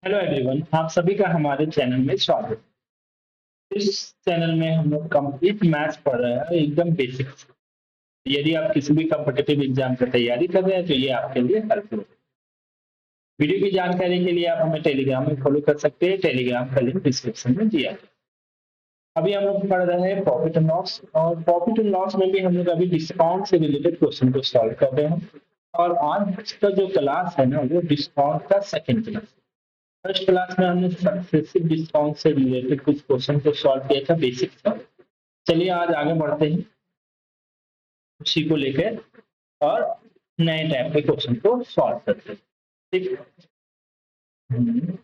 Hello everyone, आप सभी का हमारे चैनल में स्वागत है। इस चैनल में हम लोग कंप्लीट मैथ्स पढ़ रहे हैं, एकदम बेसिक। यदि आप किसी भी कॉम्पिटिटिव एग्जाम की तैयारी कर रहे हैं तो ये आपके लिए हेल्पफुल है। वीडियो की जानकारी के लिए आप हमें टेलीग्राम में फॉलो कर सकते हैं। टेलीग्राम का लिंक डिस्क्रिप्शन में दिया है। अभी हम लोग पढ़ रहे हैं प्रॉफिट एंड लॉस, और प्रॉफिट एंड लॉस में भी हम लोग अभी डिस्काउंट से रिलेटेड क्वेश्चन को सॉल्व कर रहे हैं। और आज का जो क्लास है ना, वो डिस्काउंट का सेकंड क्लास। फर्स्ट क्लास में हमने सक्सेसिव डिस्काउंट से रिलेटेड कुछ क्वेश्चन को सॉल्व किया था, बेसिक था। चलिए आज आगे बढ़ते हैं उसी को लेकर और नए टाइप के क्वेश्चन को सॉल्व करते हैं। ठीक। हम्म।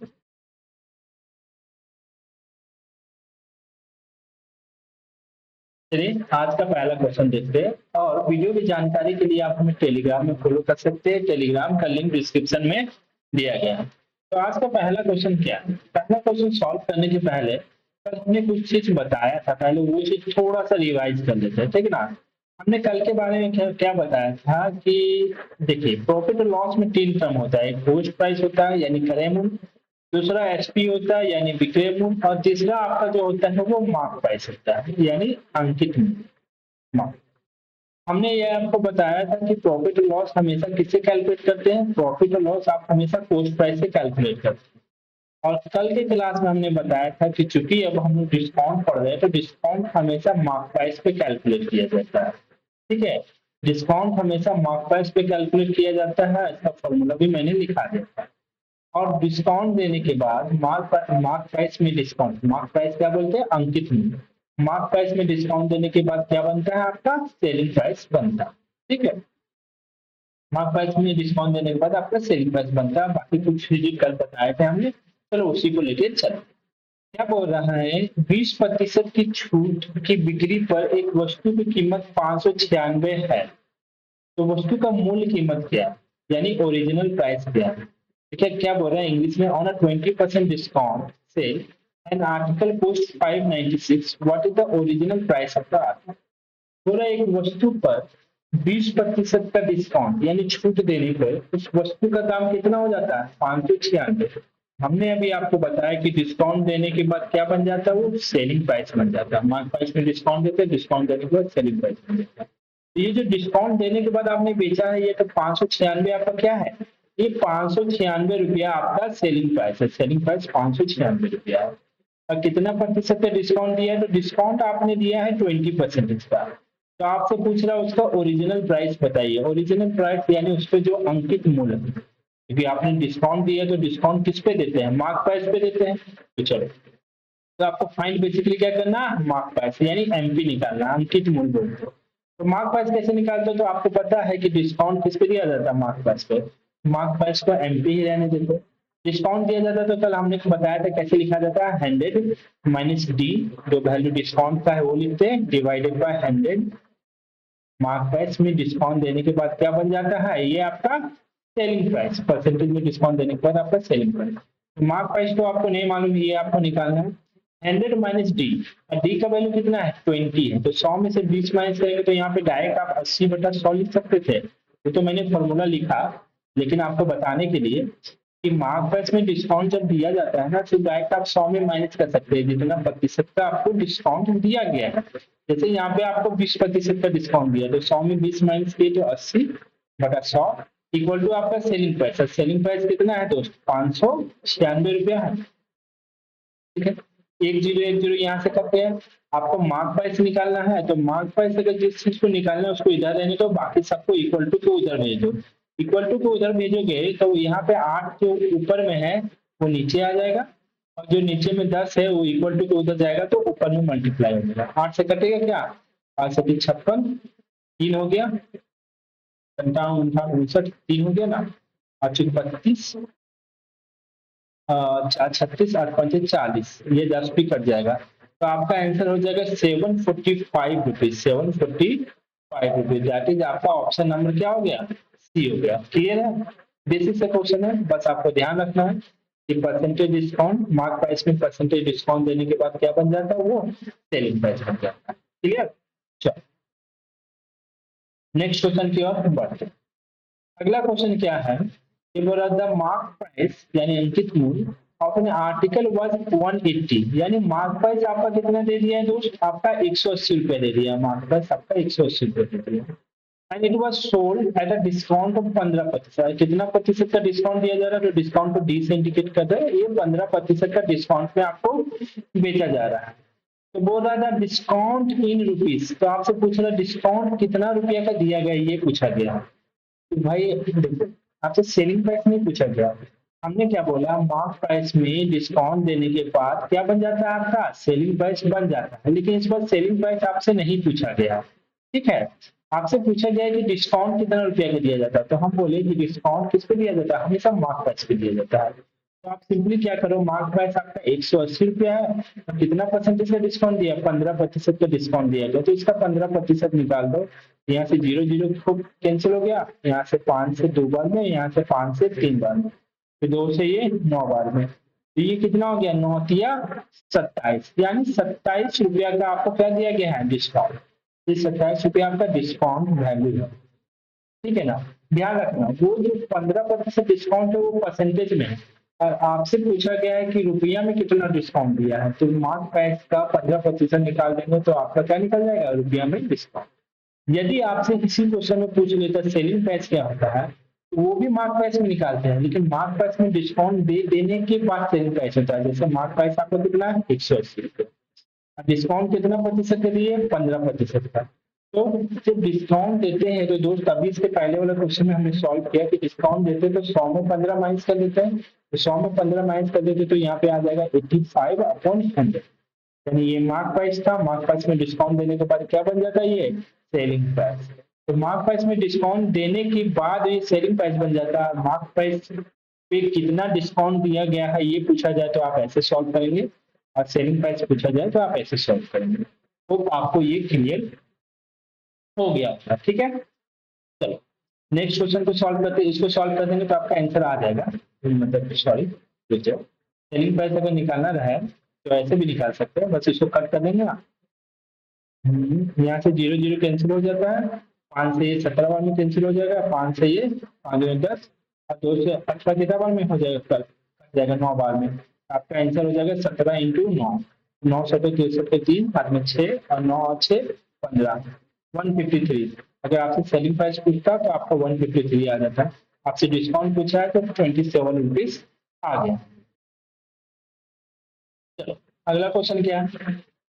चलिए आज का पहला क्वेश्चन देखते हैं, और वीडियो की जानकारी के लिए आप हमें टेलीग्राम में फॉलो कर सकते हैं। टेलीग्राम का लिंक डिस्क्रिप्शन में दिया गया है। तो आज का पहला क्वेश्चन क्या है? पहला क्वेश्चन सॉल्व करने के पहले कल हमने कुछ चीज बताया था, पहले वो चीज थोड़ा सा रिवाइज कर लेते हैं, ठीक है ना। हमने कल के बारे में क्या क्या बताया था कि देखिए, प्रॉफिट और लॉस में तीन टर्म होता है। एक कॉस्ट प्राइस होता है यानी क्रय मूल्य, दूसरा एसपी होता है यानी विक्रय मूल्य, और तीसरा आपका जो होता है वो मार्क प्राइस होता है यानी अंकित मूल्य। मार्क। हमने ये आपको बताया था कि प्रॉफिट और लॉस हमेशा किससे कैलकुलेट करते हैं? प्रॉफिट और लॉस आप हमेशा कॉस्ट प्राइस से कैलकुलेट करते हैं। और कल के क्लास में हमने बताया था कि चूंकि अब हम लोग डिस्काउंट पढ़ रहे हैं तो डिस्काउंट हमेशा मार्क प्राइस पे कैलकुलेट किया जाता है। ठीक है। डिस्काउंट हमेशा मार्क प्राइस पे कैलकुलेट किया जाता है, इसका फॉर्मूला भी मैंने लिखा दिया था। और डिस्काउंट देने के बाद मार्क प्राइस में डिस्काउंट, मार्क प्राइस क्या बोलते हैं? अंकित मूल्य। मार्क प्राइस में डिस्काउंट देने के बाद क्या बनता है? आपका सेलिंग प्राइस बनता है। ठीक है। मार्क प्राइस में डिस्काउंट देने के बाद आपका सेलिंग प्राइस बनता है। बाकी कुछ चीजें कल बताए थे हमने, चलो उसी को लेके चलते। क्या बोल रहा है? 20% की छूट की बिक्री पर एक वस्तु की कीमत 596 है, तो वस्तु का मूल कीमत क्या है, यानी ओरिजिनल प्राइस क्या है? ठीक है। क्या बोल रहा है इंग्लिश में? On a 20% discount sale an article cost 596, what is the original price of the article. बोल रहा है एक वस्तु पर 20% का डिस्काउंट यानी छूट देने पर उस वस्तु का दाम कितना हो जाता है? 596। हमने अभी आपको बताया कि डिस्काउंट देने के बाद क्या बन जाता है? वो सेलिंग प्राइस बन जाता है। मार्क प्राइस में डिस्काउंट देते हैं, डिस्काउंट देने के बाद सेलिंग प्राइस बन जाता है। तो ये जो डिस्काउंट देने के बाद आपने बेचा है, ये तो 596 आपका क्या है? ये 596 रुपया आपका सेलिंग प्राइस है। सेलिंग प्राइस 596 रुपया है। और कितना प्रतिशत का डिस्काउंट दिया है? तो डिस्काउंट आपने दिया है 20% का। तो आपसे पूछ रहा है उसका ओरिजिनल प्राइस बताइए। ओरिजिनल प्राइस यानी उस पर जो अंकित मूल्य है, क्योंकि आपने डिस्काउंट दिया तो डिस्काउंट किस पे देते हैं? मार्क प्राइस पे देते हैं। तो चलो, तो आपको फाइंड बेसिकली क्या करना है? मार्क प्राइस यानी एमपी निकालना, अंकित मूल्य बोलते हैं। तो मार्क प्राइस कैसे निकालते हो? तो आपको पता है कि डिस्काउंट किस पे दिया जाता है? मार्क प्राइस पे। मार्क प्राइस को एमपी ही रहने देते हैं। डिस्काउंट दिया जाता है तो कल हमने बताया था कैसे लिखा जाता है? 100 माइनस डी, जो वैल्यू डिस्काउंट का है वो लिखते हैं, डिवाइडेड बाय 100। मार्क प्राइस में डिस्काउंट देने के बाद क्या बन जाता है? ये आपका सेलिंग प्राइस। परसेंटेज में डिस्काउंट देने के बाद आपका सेलिंग प्राइस। तो मार्क प्राइस तो आपको नहीं मालूम, ये आपको निकालना है। 100 माइनस डी, और डी का वैल्यू कितना है? 20 है। तो 100 में से 20 माइनस करेंगे तो यहाँ पे डायरेक्ट आप 80/100 लिख सकते थे। वो तो मैंने फॉर्मूला लिखा, लेकिन आपको बताने के लिए कि मार्क प्राइस में डिस्काउंट जब दिया जाता है ना, तो डायरेक्ट आप 100 में माइनस कर सकते हैं जितना प्रतिशत का आपको डिस्काउंट दिया गया है। जैसे यहाँ पे आपको 20% का डिस्काउंट दिया, तो 100 में 20 माइनस किए तो 80/100 इक्वल टू आपका सेलिंग प्राइस। सेलिंग प्राइस कितना है दोस्त? 596 रुपया है। ठीक है। एक जीरो एक जीरो यहाँ से करते हैं। आपको मार्क प्राइस निकालना है, तो मार्क प्राइस अगर जिस चीज को निकालना है उसको इधर रहने दो, बाकी सबको इक्वल टू को उधर भेज दो। इक्वल टू को उधर भेजोगे तो यहाँ पे 8 जो ऊपर में है वो नीचे आ जाएगा, और जो नीचे में 10 है वो इक्वल टू को उधर जाएगा तो ऊपर में मल्टीप्लाई हो जाएगा। 8 से कटेगा क्या? 5 से 56, 3 हो गया, 57, 58, 59, 3 हो गया ना। 32, 36, 8×5 = 40, ये 10 भी कट जाएगा। तो आपका आंसर हो जाएगा 745 रुपीज। 745 रुपीज, दैट इज आपका ऑप्शन नंबर क्या हो गया? सी हो गया। क्लियर है? बेसिक से क्वेश्चन है, बस आपको ध्यान रखना है कि परसेंटेज डिस्काउंट, मार्क प्राइस में परसेंटेज डिस्काउंट देने के बाद क्या बन जाता है? वो सेलिंग प्राइस बन जाता है। क्लियर? चलो नेक्स्ट क्वेश्चन की ओर बढ़ते हैं। अगला क्वेश्चन क्या है? ये बोला द मार्क प्राइस यानी अंकित मूल्य ऑफ एन आर्टिकल वाज 180, यानी मार्क प्राइस आपका कितना दे दिया है दोस्त, आपका 180 रुपये दे दिया, मार्क प्राइस आपका 180 रुपये दे दिया। And it was sold at a discount of 15%। कितना प्रतिशत का डिस्काउंट दिया जा रहा है, तो डिस्काउंट को डी से इंडिकेट कर दे, ये 15% का डिस्काउंट में आपको बेचा जा रहा है। तो बोल रहा था डिस्काउंट इन रुपीज, तो आपसे पूछ रहा डिस्काउंट कितना रुपया का दिया गया, ये पूछा गया। तो भाई देखो, आपसे सेलिंग प्राइस नहीं पूछा गया, हमने क्या बोला, मार्क प्राइस में डिस्काउंट देने के बाद क्या बन जाता है आपका, सेलिंग प्राइस बन जाता है। लेकिन इस बार सेलिंग प्राइस आपसे नहीं पूछा गया, ठीक है। आपसे पूछा गया कि डिस्काउंट कितना रुपया का दिया जाता है, तो हम बोले कि डिस्काउंट किस पे दिया जाता है, हमेशा मार्क प्राइस पे दिया जाता है। तो आप सिंपली क्या करो, मार्क प्राइस आपका 180 रुपया है, तो कितना परसेंटेज का डिस्काउंट दिया, 15% का डिस्काउंट दिया गया, तो इसका 15% निकाल दो। यहाँ से 0 0 को कैंसिल हो गया, यहाँ से 5 से 2 बार में, यहाँ से 5 से 3 बार में, तो 2 से ये 9 बार में, तो ये कितना हो गया, 9 तिया 27, यानी 27 रुपया का आपको क्या दिया गया है, डिस्काउंट। ये 27 रुपया आपका डिस्काउंट वैल्यू है, ठीक है ना। ध्यान रखना, वो जो 15% डिस्काउंट है वो परसेंटेज में है, और आपसे पूछा गया है कि रुपया में कितना डिस्काउंट दिया है, तो मार्क प्राइस का 15% निकाल देंगे तो आपका क्या निकल जाएगा, रुपया में डिस्काउंट। यदि आपसे किसी क्वेश्चन में पूछ लेता सेलिंग प्राइस क्या होता है, तो वो भी मार्क प्राइस में निकालते हैं, लेकिन मार्क प्राइस में डिस्काउंट देने के बाद सेलिंग प्राइस होता है। जैसे मार्क प्राइस आपका कितना है, 180 रुपये, डिस्काउंट कितना प्रतिशत के लिए, 15% का। तो जब डिस्काउंट देते हैं तो दोस्त, अभी इसके पहले वाला क्वेश्चन में हमने सॉल्व किया कि डिस्काउंट देते हैं तो 100 में 15 माइनस कर देते हैं, तो 100 में 15 माइनस कर देते तो यहाँ पे आ जाएगा 85/100, यानी ये मार्क प्राइस था। मार्क प्राइस में डिस्काउंट देने के बाद क्या बन जाता है, ये सेलिंग प्राइस। तो मार्क प्राइस में डिस्काउंट देने के बाद ये सेलिंग प्राइस बन जाता है। मार्क प्राइस पे कितना डिस्काउंट दिया गया है ये पूछा जाए तो आप ऐसे सॉल्व करेंगे, और सेलिंग प्राइस पूछा जाए तो आप ऐसे सॉल्व करेंगे। तो आपको ये क्लियर हो गया होगा, ठीक है। चलो नेक्स्ट क्वेश्चन को सॉल्व करते हैं, इसको सॉल्व कर देंगे तो आपका आंसर आ जाएगा, मतलब सॉरी सेलिंग प्राइस अगर निकालना रहे तो ऐसे भी निकाल सकते हैं, बस इसको कट कर देंगे ना। यहाँ से 0 0 कैंसिल हो जाता है, 5 से ये 17 बार में कैंसिल हो जाएगा, 5 से ये 5 में 10, और 2 से 18 कितना बार में हो जाएगा, कट जाएगा 9 बार में। आपका आंसर हो जाएगा 17 इंटू 9, 9 7 3 हाथ में 6 और 9 और 6 15, 153। अगर आपसे सेलिंग प्राइस पूछता तो आपको 153 आ जाता है, आपसे डिस्काउंट पूछा है तो 27 रुपीज आ गया। चलो अगला क्वेश्चन क्या है,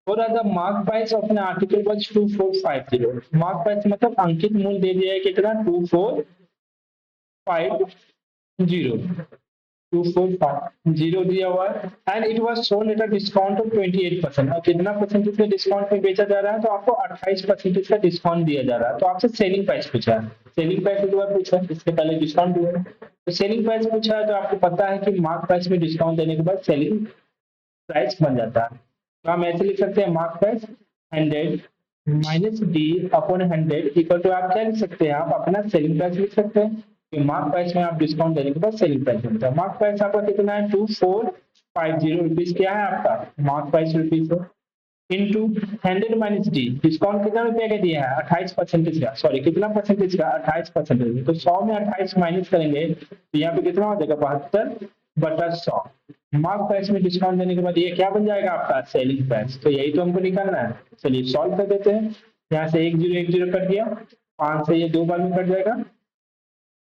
हो रहा था mark price of an article was 2450। Mark price मतलब अंकित मूल्य दे दिया है कितना, 2450 दिया हुआ है, and it was sold at a discount of 28%। और कितना परसेंटेज का डिस्काउंट में बेचा जा रहा है, तो आपको 28% का डिस्काउंट दिया जा रहा है। तो आपसे सेलिंग प्राइस पूछा है, सेलिंग प्राइस एक बार पूछा, इसके पहले डिस्काउंट दिया है, तो सेलिंग प्राइस पूछा है तो आपको पता है कि मार्क प्राइस में डिस्काउंट देने के बाद सेलिंग प्राइस बन जाता है। तो हम ऐसे लिख सकते हैं, mark price 100 minus D upon 100 equal to, आप क्या लिख सकते हैं, आप अपना सेलिंग प्राइस लिख सकते हैं कि मार्क प्राइस में आप डिस्काउंट देने के बाद सेलिंग प्राइस मिलता है। मार्क प्राइस आपका कितना है, 2450 रुपीज क्या है आपका मार्क प्राइस रुपीज है, इंटू 100 माइनस डी, डिस्काउंट कितना रुपया का दिया है, 28% का, सॉरी कितना परसेंटेज का, 28%। तो 100 में 28 माइनस करेंगे तो यहाँ पे कितना हो जाएगा, 72/100। मार्क प्राइस में डिस्काउंट देने के बाद ये क्या बन जाएगा आपका, सेलिंग प्राइस। तो यही तो हमको निकालना है, चलिए सॉल्व कर देते हैं। यहाँ से 1 0 1 0 कट गया, 5 से ये 2 बार में कट जाएगा,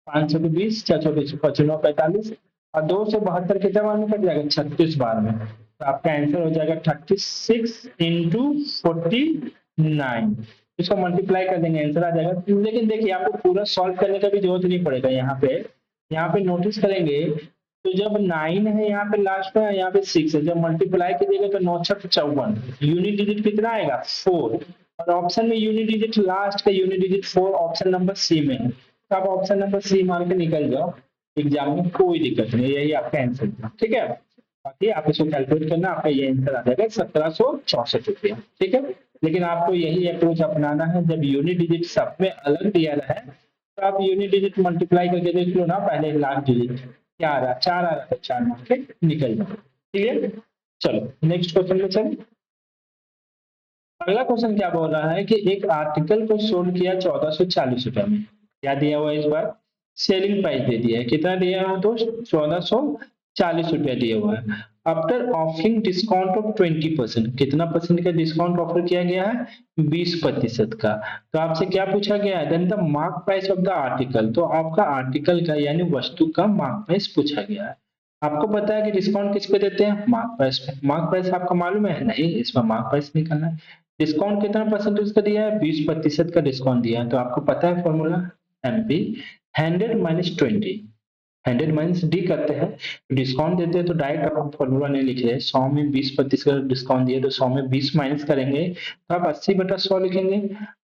5 6 20, 6 6 25 9 45, और 2 से 72 कितने बार में कट जाएगा, 36 बार में। तो आपका आंसर हो जाएगा 36 इंटू 49, इसको मल्टीप्लाई कर देंगे आंसर आ जाएगा। लेकिन देखिए आपको पूरा सॉल्व करने का भी जरूरत नहीं पड़ेगा, यहाँ पे नोटिस करेंगे तो जब 9 है यहाँ पे लास्ट में, यहाँ पे 6 है, जब मल्टीप्लाई कीजिएगा तो 9 6 54, यूनिट डिजिट कितना आएगा, 4, और ऑप्शन में यूनिट डिजिट लास्ट का unit digit 4 option number C में है, तो आप ऑप्शन नंबर सी मान के निकल जाओ, एग्जाम में कोई दिक्कत नहीं, यही आपका आंसर था, ठीक है। बाकी आप इसको कैलकुलेट करना, आपका ये आंसर आ जाएगा 1764 रुपया, ठीक है। लेकिन आपको यही अप्रोच अपनाना है, जब यूनिट डिजिट सब में अलग दिया रहा है तो आप यूनिट डिजिट मल्टीप्लाई करके देख लो ना, पहले लास्ट डिजिट क्या आ रहा, 4 आ रहा था, 4 मार के निकल जाओ, क्लियर। चलो नेक्स्ट क्वेश्चन में चलें। अगला क्वेश्चन क्या बोल रहा है कि एक आर्टिकल को सोल्ड किया 1440 रुपए में, क्या दिया हुआ इस बार, सेलिंग प्राइस दे दिया है, कितना दिया है दोस्त, 1440 40 रुपया दिया हुआ है। आफ्टर ऑफरिंग डिस्काउंट ऑफ 20%, कितना परसेंट का डिस्काउंट ऑफर किया गया है? 20% का। तो आपसे क्या पूछा गया है? Then the mark price of the article, तो आपका आर्टिकल का यानी वस्तु का मार्क प्राइस पूछा गया है। आपको पता है कि डिस्काउंट किस पे देते हैं? मार्क प्राइस पे। मार्क प्राइस आपका मालूम है? नहीं, इसमें मार्क प्राइस निकालना है। डिस्काउंट कितना परसेंटेज का दिया है? 20% का डिस्काउंट दिया है। तो आपको पता है फॉर्मूला? एमपी 100 - 20, 100 माइनस डी करते हैं। डिस्काउंट देते हैं तो डायरेक्ट आप फॉर्मूला नहीं लिख रहे, 100 में 20% डिस्काउंट दिए तो 100 में 20 माइनस करेंगे तो आप 80/100 लिखेंगे।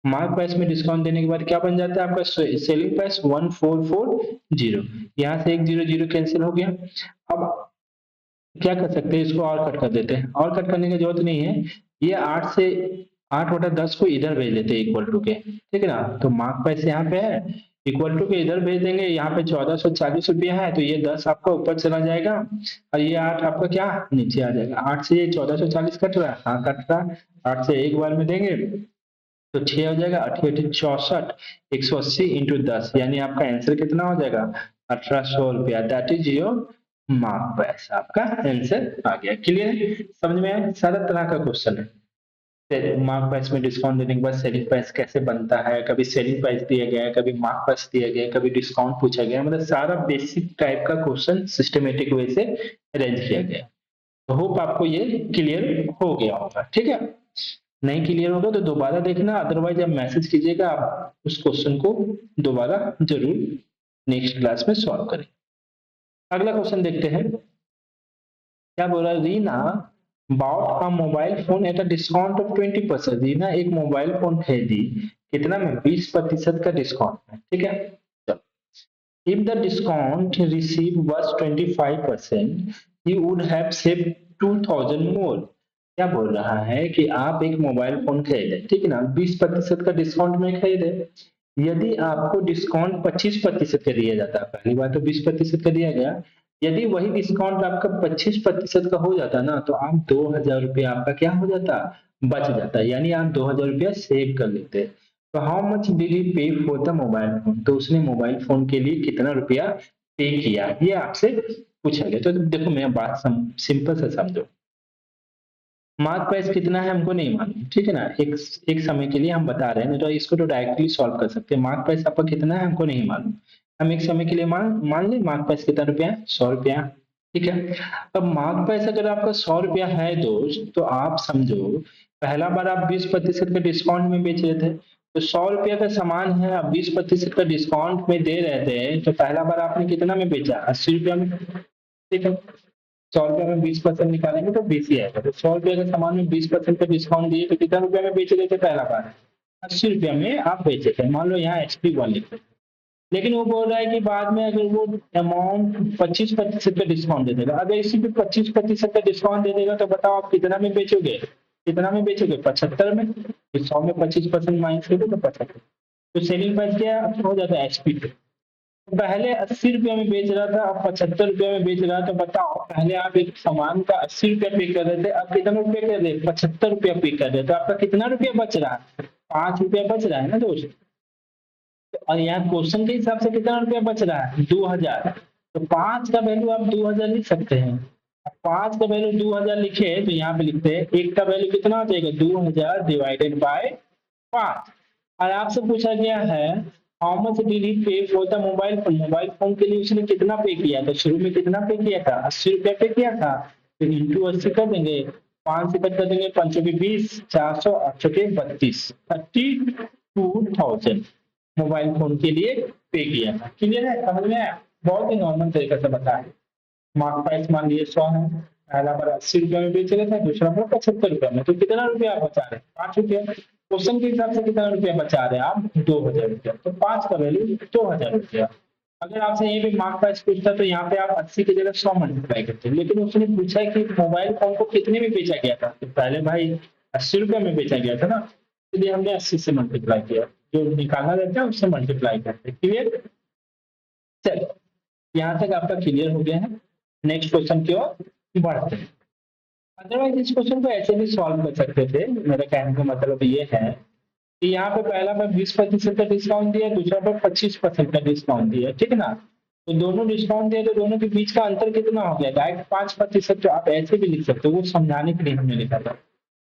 मार्क प्राइस में डिस्काउंट देने के बाद क्या बन जाता है आपका? Selling price 1440। यहाँ से 100 कैंसिल हो गया। अब क्या कर सकते हैं? इसको और कट कर देते हैं। और कट करने की जरूरत नहीं है, ये 8/10 को इधर भेज देते हैं इक्वल टू के, ठीक है ना। तो मार्क प्राइस यहाँ पे है, इक्वल टू के इधर भेज देंगे। यहाँ पे 1440 रुपया है तो ये 10 आपका ऊपर चला जाएगा और ये 8 आपका क्या नीचे आ जाएगा। 8 से ये 1440 कट रहा है, हाँ कट रहा है। 8 से एक बार में देंगे तो 6 हो जाएगा, 8 64, 180 इंटू 10, यानी आपका आंसर कितना हो जाएगा? 1800 रुपया। That is your mark price. आपका आंसर आ गया। क्लियर? समझ में आया? सारा तरह का क्वेश्चन है। मार्क प्राइस में डिस्काउंट देने के बाद सेलिंग प्राइस कैसे बनता है, कभी सेलिंग प्राइस दिया गया है, कभी मार्क प्राइस दिया गया है, कभी डिस्काउंट पूछा गया है, मतलब सारा बेसिक टाइप का क्वेश्चन सिस्टमेटिक वे से अरेंज किया गया। तो होप आपको ये क्लियर हो गया होगा, ठीक है। नहीं क्लियर होगा तो दोबारा देखना, अदरवाइज आप मैसेज कीजिएगा, आप उस क्वेश्चन को दोबारा जरूर नेक्स्ट क्लास में सॉल्व करें। अगला क्वेश्चन देखते हैं, क्या बोला? Reena bought a mobile phone at a discount of 20%। Reena एक मोबाइल फोन खरीदी, कितना में? 20% का डिस्काउंट में, ठीक है। चलो, if the discount receive was 25%, you would have saved 2000 more। क्या बोल रहा है कि आप एक मोबाइल फोन खरीदे, ठीक है ना, 20% का डिस्काउंट में खरीदे। यदि आपको डिस्काउंट 25% का दिया जाता, पहली बार तो 20% का दिया गया, यदि वही डिस्काउंट आपका 25% का हो जाता ना तो आप 2000 रुपया आपका क्या हो जाता? बच जाता, यानी आप 2000 रुपया सेव कर लेते। तो हाउ मच डिड ही पे फॉर द मोबाइल फोन, तो उसने मोबाइल फोन के लिए कितना रुपया पे किया, ये आपसे पूछा गया। तो देखो मैं बात सिंपल से समझो। मार्क प्राइस कितना है हमको नहीं मालूम, ठीक है ना, एक समय के लिए हम बता रहे हैं, नहीं तो इसको तो डायरेक्टली सॉल्व कर सकते हैं। मार्क प्राइस आपका कितना है हमको नहीं मालूम, हम एक समय के लिए मान लें मार्क प्राइस कितना रुपया है? 100 रुपया, ठीक है। अब मार्क प्राइस अगर आपका 100 रुपया है दोस्त, तो आप समझो पहला बार आप 20% का डिस्काउंट में बेच रहे थे, तो 100 रुपया का सामान है, आप 20% का डिस्काउंट में दे रहे थे, तो पहला बार आपने कितना में बेचा? 80 रुपया में, ठीक है। 100 रुपया में 20% निकालेंगे तो 20 ही आएगा। तो 100 रुपये के सामान में 20% का डिस्काउंट दिए तो कितना रुपया में बेच रहे थे पहला बार? 80 रुपया में आप बेचे थे। मान लो यहाँ HP 1 लिखे, लेकिन वो बोल रहा है कि बाद में अगर वो अमाउंट 25% का डिस्काउंट दे देगा, अगर इसी पे 25% का डिस्काउंट दे देगा तो बताओ आप कितना में बेचोगे? कितना में बेचोगे? 75 में। तो 100 में 25% माइनस करोगे तो 75। तो सेलिंग प्राइस क्या हो जाता है HP पे? पहले 80 रुपया में बेच रहा था, अब 75 रुपया में बेच रहा है, तो बताओ पहले आप एक सामान का 80 रुपया पे कर रहे थे, अब कितना रुपया कर रहे? 75 रुपया पे कर रहे, तो आपका कितना रुपया बच रहा है? 5 रुपया बच रहा है ना दोस्त। और यहाँ क्वेश्चन के हिसाब से कितना रुपया बच रहा है? 2000। तो 5 का वैल्यू आप 2000 लिख सकते हैं। 5 का वैल्यू 2000 लिखे तो यहाँ पे लिखते हैं, एक का वैल्यू कितना हो जाएगा? 2000 डिवाइडेड बाय 5। और आपसे पूछा गया है हाउ मच डिड ही पे for the mobile phone, mobile phone के लिए उसने कितना पे किया था? शुरू में कितना पे किया था? 80 रुपया पे किया था, तो इंटू 80 कर देंगे, 5 से कट कर देंगे, 5 के 20, 400, 8 के 32, 32,000 मोबाइल फोन के लिए पे किया था। क्लियर है? समझ में आया? बहुत ही नॉर्मल तरीके से बताया। मार्क प्राइस मान लीजिए 100 है, पहला बार 80 रुपया में बेच रहे थे, दूसरा बार 75 रुपया में, तो कितना रुपया आप बचा रहे? 5 रुपया। क्वेश्चन के हिसाब से कितना रुपया बचा रहे हैं आप? 2000 रुपया। तो 5 का वैल्यू 2000 रुपया। अगर आपसे यहीं पे मार्क प्राइस पूछता तो यहाँ पे आप 80 की जगह 100 मल्टीप्लाई करते, लेकिन उसने पूछा कि मोबाइल फोन को कितने में बेचा गया था, तो पहले भाई 80 रुपया में बेचा गया था ना, इसलिए हमने 80 से मल्टीप्लाई किया, जो निकालना रहता है उससे मल्टीप्लाई करते। क्लियर? चलिए यहाँ तक आपका क्लियर हो गया है। नेक्स्ट क्वेश्चन की ओर बढ़ते हैं। अदरवाइज इस क्वेश्चन को ऐसे भी सॉल्व कर सकते थे। मेरा कहने का मतलब ये है कि यहाँ पे पहला पर 20% का डिस्काउंट दिया, दूसरा पर 25% का डिस्काउंट दिया, ठीक है ना। तो दोनों डिस्काउंट दिए तो दोनों के बीच का अंतर कितना हो गया? डायरेक्ट 5%। तो आप ऐसे भी लिख सकते हो, वो समझाने के लिए हमने लिखा था।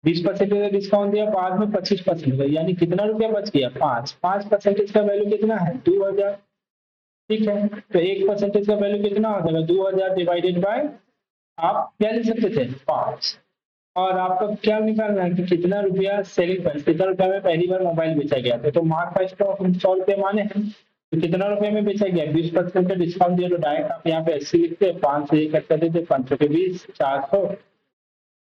20% का डिस्काउंट दिया, बाद में 25%, यानी कितना रुपया बच गया? 5% का वैल्यू कितना है? 2000। ठीक है, तो 1% का वैल्यू कितना हो जाएगा? 2000 डिवाइडेड बाय, आप क्या लिख सकते थे? 5। और आपको क्या निकालना है कि कितना रुपया सेलिंग प्राइस, कितना रुपया में पहली बार मोबाइल बेचा गया था। तो मार्क प्राइस तो हम 100 रुपये माने हैं, तो कितना रुपए में बेचा गया? 20% का डिस्काउंट दिया, तो डायरेक्ट आप यहाँ पे 80 लिखते हैं, 5 से 1 कट कर देते, 500 के 20, 400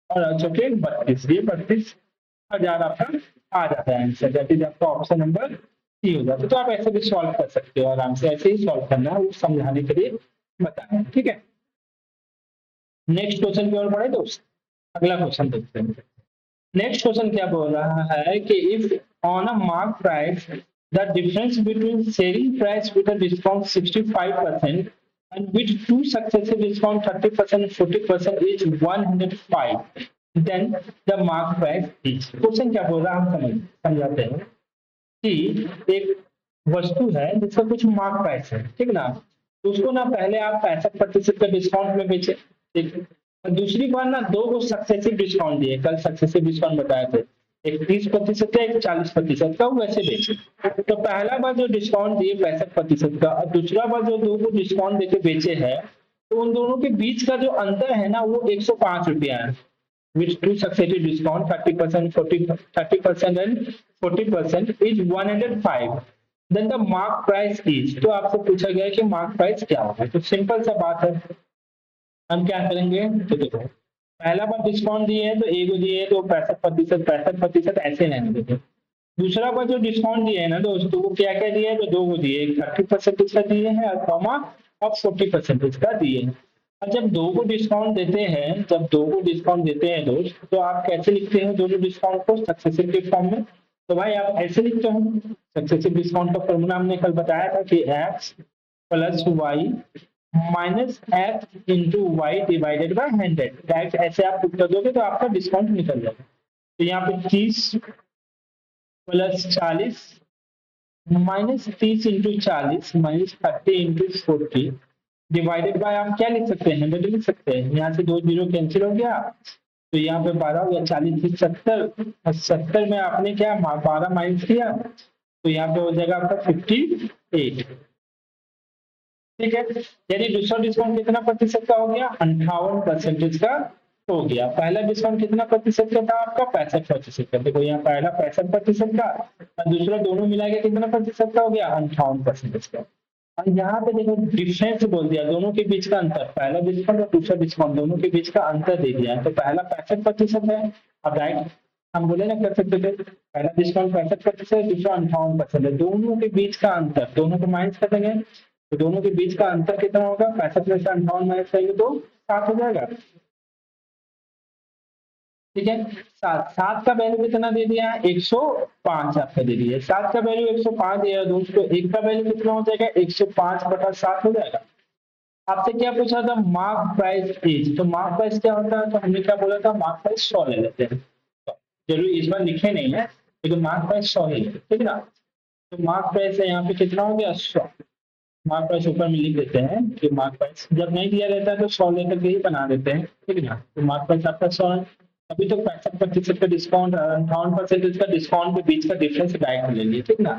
और 800 के 32, ये 32,000 आपका आ जाता है आंसर। दैट इज आपका ऑप्शन नंबर सी हो जाता है। तो आप ऐसे भी सॉल्व कर सकते हो आराम से, ऐसे ही सॉल्व करना है, वो समझाने के लिए बताया। ठीक है, नेक्स्ट क्वेश्चन की ओर बढ़े दोस्त। अगला क्वेश्चन देखते हैं। नेक्स्ट क्वेश्चन क्या बोल रहा है कि if on a mark price the difference between selling price with a discount 65% and with two successive discount 30% and 40% is 105, then the mark price is। Question क्या बोल रहा है हम समझाते हैं कि एक वस्तु है जिसका कुछ मार्क प्राइस है, ठीक ना, तो उसको ना पहले आप 65% का डिस्काउंट में बेचे, ठीक है, और दूसरी बार ना दो को सक्सेसिव डिस्काउंट दिए, कल सक्सेसिव डिस्काउंट बताए थे, एक 30% का, एक 40% का, वैसे बेचे। तो पहला बार जो डिस्काउंट दिए 65% का, और दूसरा बार जो दो को डिस्काउंट देके बेचे हैं, तो उन दोनों के बीच का जो अंतर है ना वो 105 रुपया है। With two successive discount 30%, 30% and 40% is 105, then the mark price is। तो आपसे पूछा गया है कि मार्क प्राइस क्या होगा। तो सिंपल सा बात है, हम क्या करेंगे, तो देखो पहला बार डिस्काउंट दिए है तो ए को दिए तो 65% ऐसे रहने देते। दूसरा बार जो डिस्काउंट दिए है ना दोस्तों, वो क्या क्या दिए है? तो दो को दिए, 30% का दिए हैं और कॉमा और 40% का दिए हैं। और जब दो को डिस्काउंट देते हैं, जब दो को डिस्काउंट देते हैं दोस्त, तो आप कैसे लिखते हैं दोनों डिस्काउंट को? सक्सेसिव के फॉर्म में। तो भाई आप ऐसे लिखते हो, सक्सेसिव डिस्काउंट का फॉर्मूला हमने कल बताया था कि x plus Y minus X into Y divided by 100। Direct ऐसे आप उत्तर दोगे तो आपका डिस्काउंट निकल जाएगा। तो यहाँ पे 30 plus 40 minus 30 into 40 minus 30 into 40 divided by, आप क्या लिख सकते हैं? 100 लिख सकते हैं। यहाँ से 2 जीरो कैंसिल हो गया, तो यहाँ पे 12 हो गया, 40 से 70 और 70 में आपने क्या 12 माइनस किया, तो यहाँ पे हो जाएगा आपका 58। ठीक है, यानी दूसरा डिस्काउंट कितना प्रतिशत का हो गया? 58% का हो गया। पहला डिस्काउंट कितना प्रतिशत का था आपका? 65% का। देखो यहाँ पहला 65% का और दूसरा दोनों मिला के कितना प्रतिशत का हो गया? 58% का। और यहाँ पे देखो डिफरेंस बोल दिया, दोनों के बीच का अंतर, पहला डिस्काउंट और दूसरा डिस्काउंट दोनों के बीच का अंतर दे दिया है। तो पहला 65% है, अब राइट हम बोले ना कर सकते थे, पहला डिस्काउंट 65%, दूसरा 58% है, दोनों के बीच का अंतर, दोनों को माइनस कर देंगे, तो दोनों के बीच का अंतर कितना होगा? 65 में से 58 माइनस करेंगे तो 7 हो जाएगा। ठीक है, 7 का वैल्यू कितना दे दिया है? 105 आपका दे दिया है। 7 का वैल्यू 105 दिया दोस्तों, 1 का वैल्यू कितना हो जाएगा? 105/7 हो जाएगा। आपसे क्या पूछा था? Mark price is. तो मार्क प्राइस क्या होता है? तो हमने क्या बोला था? मार्क प्राइस 100 ले लेते हैं, जरूरी इस बार लिखे नहीं है, लेकिन मार्क प्राइस 100 ही है, ठीक है ना। तो मार्क प्राइस है यहाँ पे कितना हो गया? 100। मार्क प्राइस ऊपर में लिख देते हैं कि मार्क प्राइस जब नहीं दिया रहता है तो 100 लेकर के ही बना देते हैं, ठीक है ना। तो मार्क प्राइस आपका 100 है। अभी तो 65% का डिस्काउंट, 58% का डिस्काउंट के बीच का डिफरेंस डायरेक्ट ले लीजिए, ठीक ना।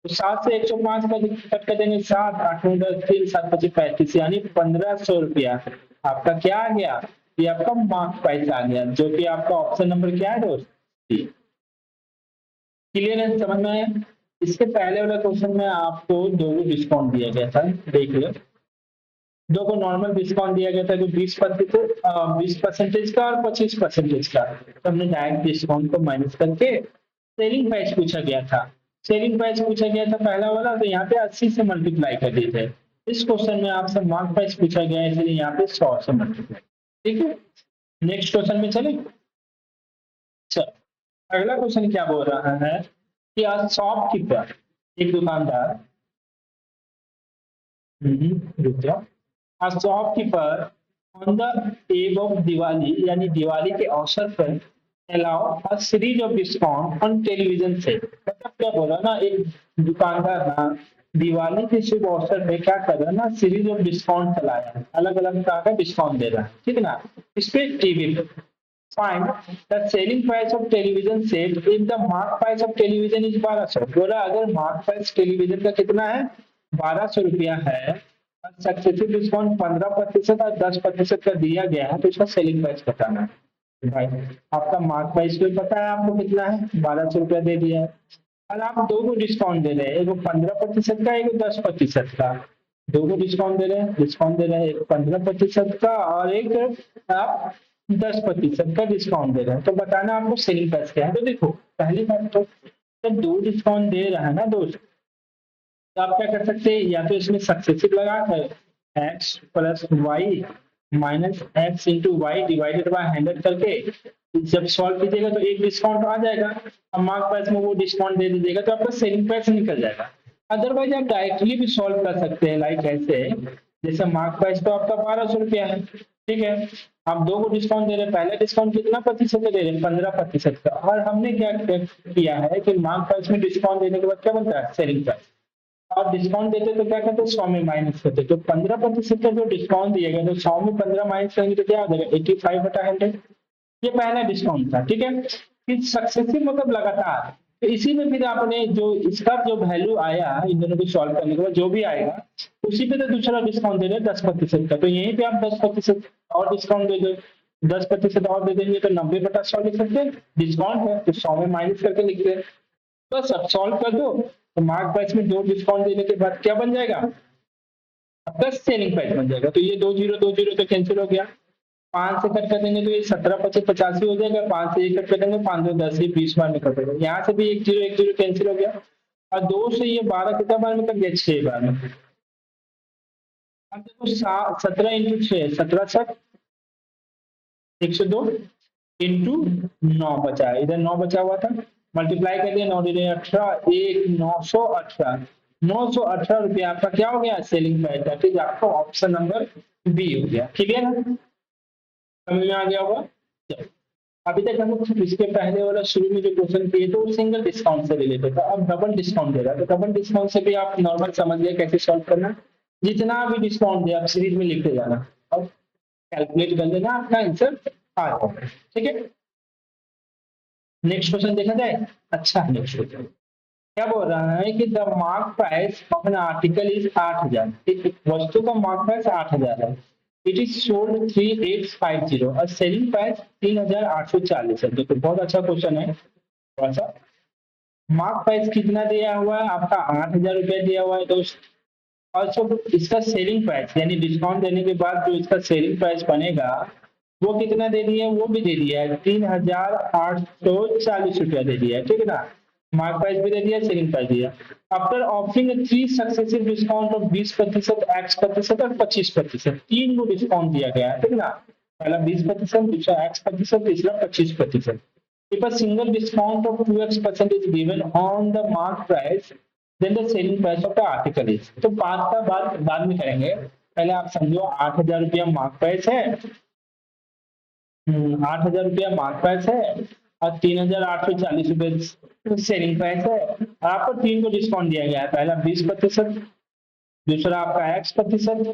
तो 7 से 105 का कट कर देंगे, 7 8 9 10 3 7 25 35, यानी 1500 रुपया आपका क्या आ गया? ये आपका मार्क प्राइस आ गया, जो कि आपका ऑप्शन नंबर क्या है दोस्त? क्लियर है, समझ में आया? इसके पहले वाला क्वेश्चन में आपको दो को डिस्काउंट दिया गया था, देख लो, दो को नॉर्मल डिस्काउंट दिया गया था, जो 20% का और 25% का। तो हमने डायरेक्ट डिस्काउंट को माइनस करके सेलिंग प्राइस पूछा गया था, सेलिंग प्राइस पूछा गया था पहला वाला, तो यहाँ पे 80 से मल्टीप्लाई कर दिए थे। इस क्वेश्चन में आपसे मार्क प्राइस पूछा गया है, इसलिए यहाँ पे 100 से मल्टीप्लाई। ठीक है, नेक्स्ट क्वेश्चन में चले। चलो अगला क्वेश्चन क्या बोल रहा है कि आज शॉपकीपर, एक दुकानदार, रुक जाओ, A shopkeeper on the eve of Diwali, यानी दिवाली के अवसर पर allow a series of discount on television set। मतलब क्या बोला ना, एक दुकानदार ना दिवाली के शुभ अवसर पे क्या कर रहा है ना, सीरीज ऑफ डिस्काउंट चलाया है, अलग अलग तरह का डिस्काउंट दे रहा है, ठीक है ना। इस पे टीवी पे find the selling price of television set if the mark price of television is 1200। बोला अगर मार्क प्राइस टेलीविजन का कितना है, 1200 रुपया है, सक्सेसिव डिस्काउंट 15% और 10% का दिया गया है, तो इसका सेलिंग प्राइस बताना है। भाई आपका मार्क प्राइस भी पता है आपको कितना है, 1200 रुपया दे दिया है, और आप दो को डिस्काउंट दे रहे हैं, एक 15% का, एक 10% का। दो को डिस्काउंट दे रहे हैं, एक 15% का और एक आप 10% का डिस्काउंट दे रहे हैं, तो बताना आपको सेलिंग प्राइस क्या है। तो देखो पहली बात तो जब दो डिस्काउंट दे रहा है ना दोस्त, तो आप क्या कर सकते हैं, या तो इसमें सक्सेसिव लगा कर X plus Y minus X into Y divided by 100 करके जब सॉल्व कीजिएगा तो एक डिस्काउंट आ जाएगा, अब मार्क प्राइस में वो डिस्काउंट दे दीजिएगा तो आपका सेलिंग प्राइस निकल जाएगा। अदरवाइज आप डायरेक्टली भी सॉल्व कर सकते हैं, लाइक ऐसे, जैसे मार्क प्राइस तो आपका 1200 रुपया है, ठीक है, आप दो को डिस्काउंट दे रहे हैं, पहला डिस्काउंट कितना प्रतिशत का दे रहे हैं, 15% का, और हमने क्या किया है कि मार्क प्राइस में डिस्काउंट देने के बाद क्या बनता है, सेलिंग प्राइस। और डिस्काउंट देते तो क्या करते, 100 में माइनस करते, तो 15% का जो डिस्काउंट दिया गया तो 100 में 15 माइनस करेंगे तो क्या हो जाएगा, 85/100। ये पहला डिस्काउंट था, ठीक है। फिर सक्सेसिव मतलब लगातार, तो इसी में फिर आपने जो इसका जो वैल्यू आया इन दोनों को सॉल्व करने के बाद जो भी आएगा उसी पे तो दूसरा डिस्काउंट दे रहे हैं 10% का, तो यहीं पे आप 10% और डिस्काउंट दे दो, 10% और दे देंगे तो 90/100 लिख सकते हैं, डिस्काउंट है तो 100 में माइनस करके लिखते हैं। बस अब सॉल्व कर दो, तो मार्क प्राइस में दो डिस्काउंट देने के बाद क्या बन जाएगा, आपका सेलिंग प्राइस बन जाएगा। तो ये दो जीरो तो कैंसिल हो गया, 5 से कट कर देंगे तो ये 17/25 85 हो जाएगा, 5 से 1 कट कर देंगे 5 2 10, ये 20 बार में कट हो जाएगा, यहाँ से भी एक जीरो कैंसिल हो गया, और 2 से ये 12 कितना बार में कट गया, 6 बार में। अब देखो 17 इंटू 6 17 7 102 इंटू 9 बचा है, इधर 9 बचा हुआ था, मल्टीप्लाई कर दिया, 9 दूनी 18 1 918 918 रुपया आपका क्या हो गया, सेलिंग प्राइस, दैट इज आपका ऑप्शन नंबर बी हो गया। क्लियर है, समझ में आ गया होगा। चलो, अभी तक हम लोग इसके पहले वाला शुरू में जो क्वेश्चन किए थे वो सिंगल डिस्काउंट से रिलेटेड था, अब डबल डिस्काउंट दे रहा है, तो डबल डिस्काउंट से भी आप नॉर्मल समझ गए कैसे सॉल्व करना, जितना भी डिस्काउंट दे आप सीरीज में लिखते जाना और कैलकुलेट कर लेना, आपका आंसर आ जाएगा, ठीक है। नेक्स्ट क्वेश्चन देखा जाए। अच्छा, नेक्स्ट क्वेश्चन क्या बोल रहा है कि the mark price of an article is 8000, एक वस्तु का मार्क प्राइस 8000 है, इट इज सोल्ड 3850 और सेलिंग प्राइस 3840 है। तो बहुत अच्छा क्वेश्चन है, थोड़ा सा मार्क प्राइस कितना दिया हुआ है आपका, 8000 रुपया दिया हुआ है दोस्त, और जो इसका सेलिंग प्राइस यानी डिस्काउंट देने के बाद जो इसका सेलिंग प्राइस बनेगा वो कितना दे दिया है, वो भी दे दिया है, 3840 रुपया दे दिया है, ठीक है ना। मार्क प्राइस भी दे दिया, सेलिंग प्राइस दिया। After offering 3 successive discount of 20%, X% और 25%, 3 को डिस्काउंट दिया गया है, ठीक है ना। पहला 20%, दूसरा X%, तीसरा 25%। If a single discount of 2x% is given on the mark price, then the selling price of the article is। तो बात का बाद में करेंगे, पहले आप समझो 8000 रुपया मार्क प्राइस है, 8000 रुपया मार्क प्राइस है और 3840 रुपये सेलिंग प्राइस है, आपको 3 को डिस्काउंट दिया गया है, पहला 20%, दूसरा आपका X%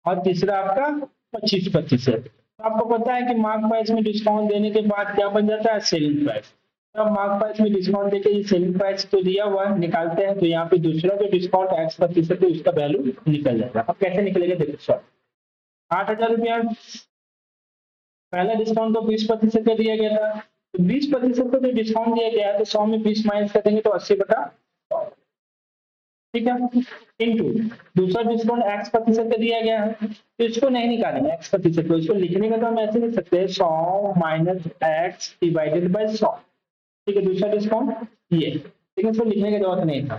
और तीसरा आपका 25%। तो आपको पता है कि मार्क प्राइस में डिस्काउंट देने के बाद क्या बन जाता है, सेलिंग प्राइस। तो अब मार्क प्राइस में डिस्काउंट देके ये सेलिंग प्राइस तो दिया हुआ है, निकालते हैं, तो यहाँ पे दूसरा जो डिस्काउंट X% है उसका वैल्यू निकल जाएगा। अब कैसे निकलेगा देखो सर, 8000 रुपया पहला डिस्काउंट तो 20% का दिया गया था, तो 20% का जो डिस्काउंट दिया गया है तो 100 में 20 माइनस कर देंगे तो 80/100, ठीक है, इनटू दूसरा डिस्काउंट X% का दिया गया है, तो इसको नहीं निकालेंगे X% को, इसको लिखने का तो हम ऐसे लिख सकते हैं 100 माइनस X डिवाइडेड बाय 100, ठीक है, दूसरा डिस्काउंट ये, लेकिन इसको लिखने की जरूरत नहीं था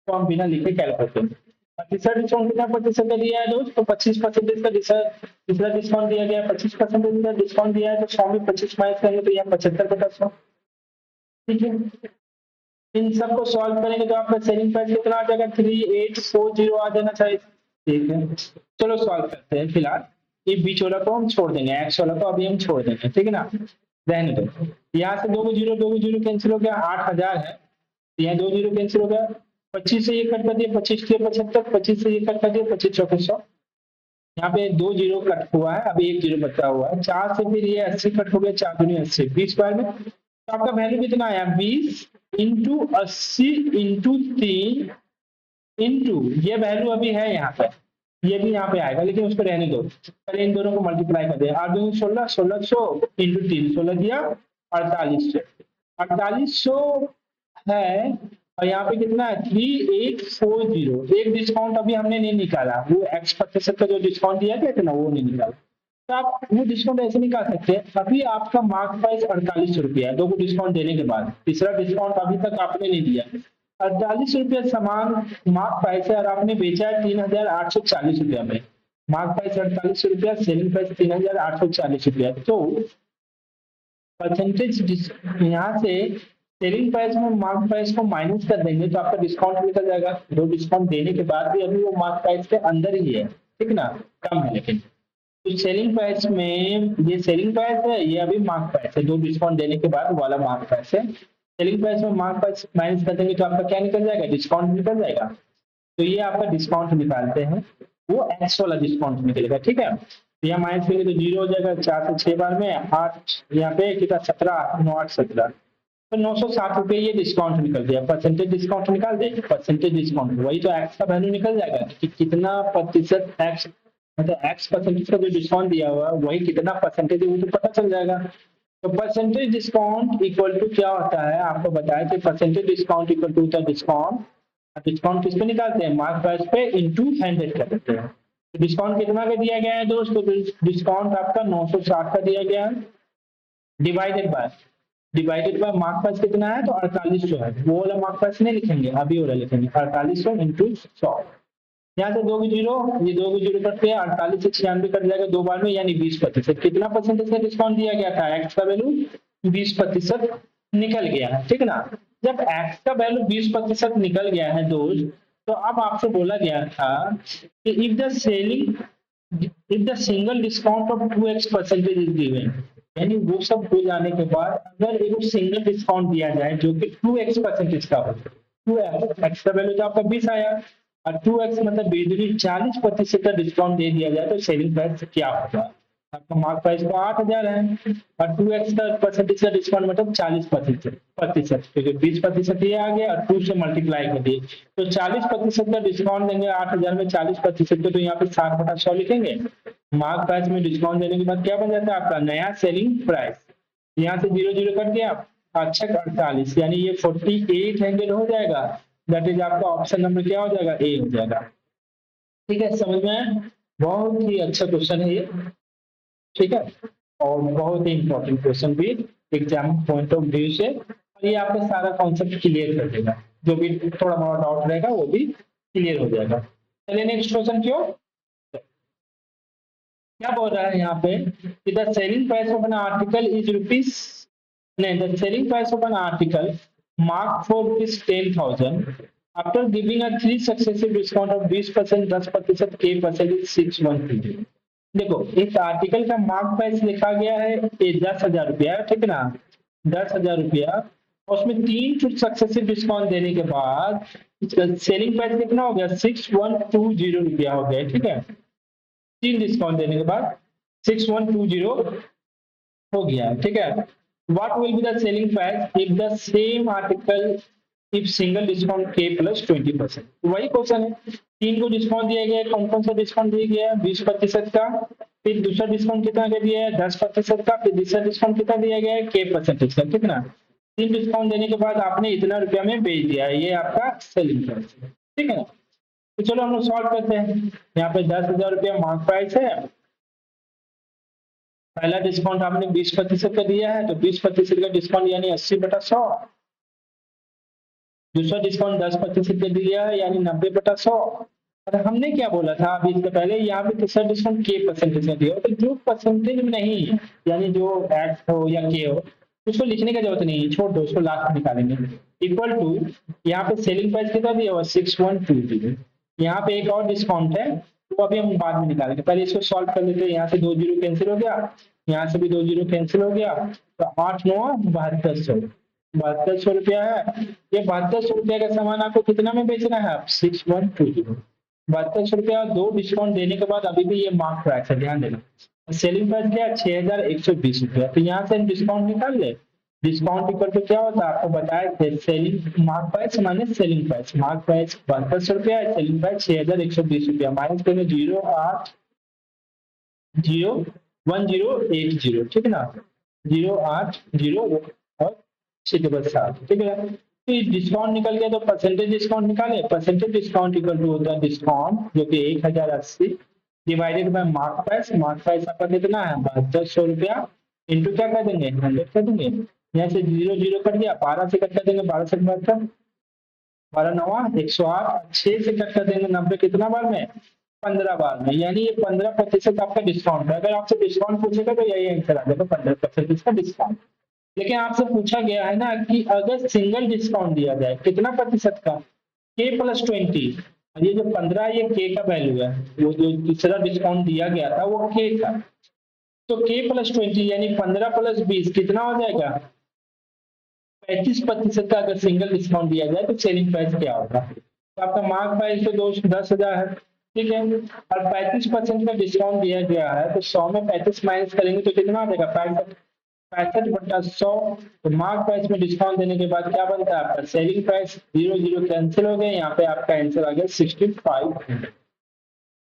तो हम बिना लिखे कैलकुलेट करेंगे। तीसरा डिस्काउंट कितना प्रतिशत का दिया है दोस्त, तो 25% का तीसरा डिस्काउंट दिया गया है, 25% का डिस्काउंट दिया है, तो 100 में 25 माइनस करेंगे तो यहाँ 75/100, ठीक है। इन सबको सॉल्व करेंगे तो आपका सेलिंग प्राइस कितना आ जाएगा, 3840 आ जाना चाहिए, ठीक है। चलो सॉल्व करते हैं, फिलहाल ये बीच वाला को हम छोड़ देंगे, एक्स वाला को अभी हम छोड़ देंगे, ठीक है ना, रहने दो। यहाँ से 2 जीरो कैंसिल हो गया, 8000 है, यहाँ 2 जीरो कैंसिल हो गया, 25 से ये कट कर दिया, 25 के 75, 25 से ये कट कर दिया, 25 चौके 100। यहाँ पे 2 जीरो कट हुआ है, अभी 1 जीरो बचा हुआ है। 4 से फिर ये 80 कट हो गया, 4 दूनी 80, 20 बार में। तो आपका वैल्यू कितना आया, 20 इंटू 80 इंटू 3 इंटू ये वैल्यू अभी है यहाँ पे, ये भी यहाँ पे आएगा, लेकिन उसको रहने दो। पहले इन दोनों को मल्टीप्लाई कर दे, 8 दूनी 16, 1600 इंटू 3, 16 दिया 4800। 4800 है, और यहाँ पे कितना है 3840। एक डिस्काउंट अभी हमने नहीं निकाला, वो X% का जो डिस्काउंट दिया गया था ना, वो नहीं निकाला। तो आप वो डिस्काउंट ऐसे निकाल सकते हैं। अभी आपका मार्क प्राइस 48 रुपया है, 2 को डिस्काउंट देने के बाद। तीसरा डिस्काउंट अभी तक आपने नहीं दिया। 48 रुपया सामान मार्क प्राइस है, और आपने बेचा है 3840 रुपया में। मार्क प्राइस 48 रुपया, सेलिंग प्राइस 3840 रुपया। तो परसेंटेज यहाँ से सेलिंग प्राइस में मार्क प्राइस को माइनस कर देंगे तो आपका डिस्काउंट निकल जाएगा। 2 डिस्काउंट देने के बाद भी अभी वो मार्क प्राइस के अंदर ही है, ठीक ना, कम है। लेकिन तो सेलिंग प्राइस में ये सेलिंग प्राइस है, ये अभी मार्क प्राइस है, 2 डिस्काउंट देने के बाद वाला मार्क प्राइस है। सेलिंग प्राइस में मार्क प्राइस माइनस कर देंगे तो आपका क्या निकल जाएगा, डिस्काउंट निकल जाएगा। तो ये आपका डिस्काउंट निकालते हैं, वो एक्स वाला डिस्काउंट निकलेगा, ठीक है। तो यहाँ माइनस करेंगे तो 0 हो जाएगा, 4 से 6 बार में 8, यहाँ पे कितना 17, 9 8 17, तो 960 रुपये ये डिस्काउंट निकल गया। परसेंटेज डिस्काउंट निकाल दे, परसेंटेज डिस्काउंट वही तो एक्स का वैल्यू निकल जाएगा कि कितना प्रतिशत एक्स, मतलब एक्स परसेंटेज का जो डिस्काउंट दिया हुआ है वही कितना परसेंटेज है वो तो पता चल जाएगा। तो परसेंटेज डिस्काउंट इक्वल टू क्या होता है, आपको बताया कि परसेंटेज डिस्काउंट इक्वल टू होता है डिस्काउंट। डिस्काउंट किस पे निकालते हैं, मार्क प्राइस पे इंटू 100 कर देते हैं। तो डिस्काउंट कितना का दिया गया है दोस्तों, डिस्काउंट आपका 960 का दिया गया है, डिवाइडेड बाय मार्क प्राइस कितना है, तो 4800 है। वो वाला मार्क प्राइस नहीं लिखेंगे, अभी वाला लिखेंगे 4800 इंटू 100। यहाँ से 2 की जीरो, ये 2 की जीरो कटते हैं, 48 से 96 कट जाएगा 2 बार में, यानी 20%। कितना परसेंटेज का डिस्काउंट दिया गया था, एक्स का वैल्यू 20% निकल गया है, ठीक ना। जब एक्स का वैल्यू 20% निकल गया है दोस्त, तो अब आपसे बोला गया था कि if the single discount of 2x percentage is given, यानी वो सब हो जाने के बाद अगर एक सिंगल डिस्काउंट दिया जाए जो कि 2x परसेंटेज का हो, 2x का वैल्यू तो आपका 20 आया, और 2x मतलब 40% का डिस्काउंट दे दिया जाए तो सेलिंग प्राइस क्या होगा, आपका मार्क प्राइस तो 8000 है, और 2x का परसेंटेज का डिस्काउंट मतलब 40%, क्योंकि 20% ये आ गया और 2 से मल्टीप्लाई कर दिए, तो 40% का डिस्काउंट देंगे 8000 में 40% को, तो यहाँ पे 60/100 लिखेंगे। मार्क प्राइस में डिस्काउंट देने के बाद क्या बन जाता है आपका नया सेलिंग प्राइस। यहाँ से 0 0 कट गया, 48, यानी ये 48 एंगल हो जाएगा। दैट इज आपका ऑप्शन नंबर क्या हो जाएगा, ए हो जाएगा। ठीक है, समझ में आया? बहुत ही अच्छा क्वेश्चन है ये, ठीक है, और बहुत ही इंपॉर्टेंट क्वेश्चन भी एग्जाम पॉइंट ऑफ व्यू से, और ये आपका सारा कॉन्सेप्ट क्लियर कर देगा, जो भी थोड़ा मोड़ा डाउट रहेगा वो भी क्लियर हो जाएगा। चलिए नेक्स्ट क्वेश्चन क्यों, क्या बोल रहा है यहाँ पे कि the selling price of an article is rupees, नहीं, the selling price of an article mark for rupees 10,000 after giving a 3 successive discount of 20%, 10%, K% is 6120। देखो इस आर्टिकल का मार्क प्राइस लिखा गया है 10,000 रुपया, ठीक है ना, 10,000 रुपया, उसमें 3 सक्सेसिव डिस्काउंट देने के बाद सेलिंग प्राइस कितना हो गया, 6120 रुपया हो गया, ठीक है। 3 डिस्काउंट देने के बाद 6120 हो गया, ठीक है। What will be the selling price if the same article if single discount K plus 20%। वही क्वेश्चन है, 3 को डिस्काउंट दिया गया है, कौन कौन सा डिस्काउंट दिया गया है, 20% का, फिर दूसरा डिस्काउंट कितना का दिया है 10% का, फिर तीसरा डिस्काउंट कितना दिया गया है K% का, ठीक ना। 3 डिस्काउंट देने के बाद आपने इतना रुपया में बेच दिया है, ये आपका सेलिंग प्राइस है, ठीक है। तो चलो हम लोग सॉल्व करते हैं। यहाँ पे 10,000 रुपया मार्क प्राइस है, पहला डिस्काउंट आपने 20% का दिया है, तो 20% का डिस्काउंट यानी 80/100, दूसरा डिस्काउंट 10% का दिया है यानी 90/100। और हमने क्या बोला था अभी इससे पहले, यहाँ पे तीसरा डिस्काउंट K% का दिया, तो जो परसेंटेज में नहीं यानी जो एक्स हो या के हो उसको लिखने का जरूरत नहीं है, छोड़ दो, उसको लास्ट में निकालेंगे। इक्वल टू यहाँ पे सेलिंग प्राइस कितना दिया हुआ 6120, यहाँ पे एक और डिस्काउंट है तो अभी हम बाद में निकालेंगे, पहले इसको सॉल्व कर लेते हैं। यहाँ से 2 जीरो कैंसिल हो गया, यहाँ से भी 2 जीरो कैंसिल हो गया, तो 8 9 7200, ₹7200 है। ये ₹7200 का सामान आपको कितना में बेचना है? आप 6120। ₹7200 और 2 डिस्काउंट देने के बाद अभी भी ये मार्क प्राइस है, ध्यान देना। सेलिंग प्राइस क्या है? ₹6120। तो यहाँ से हम डिस्काउंट निकाल ले। डिस्काउंट इक्वल टू क्या होता है? आपको बताया थे, selling mark price minus selling price. Mark price ₹7200 है, सेलिंग प्राइस ₹6120, माइनस करेंगे 0801080, ठीक है ना? 080 और 677, ठीक है। तो ये डिस्काउंट निकल गया, तो परसेंटेज डिस्काउंट निकाले। परसेंटेज डिस्काउंट इक्वल टू होता है डिस्काउंट जो कि 1080 divided by mark price. Mark price आपका कितना है? ₹7200 इंटू क्या कर देंगे? 100 कर देंगे। यहाँ से 0 कट गया, 12 से कट कर देंगे, 12 से 12 नवा 108, 6 से कट कर देंगे 90, कितना बार में? 15 बार में। यानी ये 15% आपका डिस्काउंट है। अगर आपसे डिस्काउंट पूछेगा तो यही आंसर आ जाएगा, 15% इसका डिस्काउंट। लेकिन आपसे पूछा गया है ना कि अगर सिंगल डिस्काउंट दिया जाए कितना प्रतिशत का? K+20। और ये जो 15 ये K का वैल्यू है, वो जो दूसरा डिस्काउंट दिया गया था वो K था। तो K+20 यानी 15 + 20 कितना हो जाएगा? 35% का अगर सिंगल डिस्काउंट दिया जाए तो सेलिंग प्राइस क्या होगा? तो आपका मार्क प्राइस तो 10,000 है, ठीक है। और 35% का डिस्काउंट दिया गया है, तो 100 में 35 माइनस करेंगे तो कितना आ जाएगा? 65/100। तो मार्क प्राइस में डिस्काउंट देने के बाद क्या बनता है आपका? सेलिंग प्राइस 0 कैंसिल हो गए, यहाँ पे आपका आंसर आ गया 6500।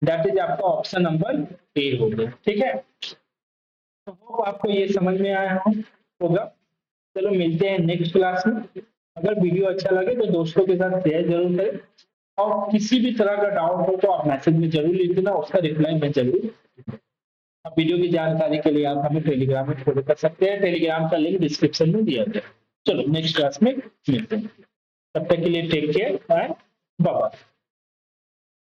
दैट इज आपका ऑप्शन नंबर ए हो गया, ठीक है। तो होप आपको ये समझ में आया होगा। चलो मिलते हैं नेक्स्ट क्लास में। अगर वीडियो अच्छा लगे तो दोस्तों के साथ शेयर जरूर करें, और किसी भी तरह का डाउट हो तो आप मैसेज में जरूर लिख देना, उसका रिप्लाई मैं जरूर। अब वीडियो की जानकारी के लिए आप हमें टेलीग्राम में फॉलो कर सकते हैं, टेलीग्राम का लिंक डिस्क्रिप्शन में दिया गया है। चलो नेक्स्ट क्लास में मिलते हैं, तब तक के लिए take care and bye bye.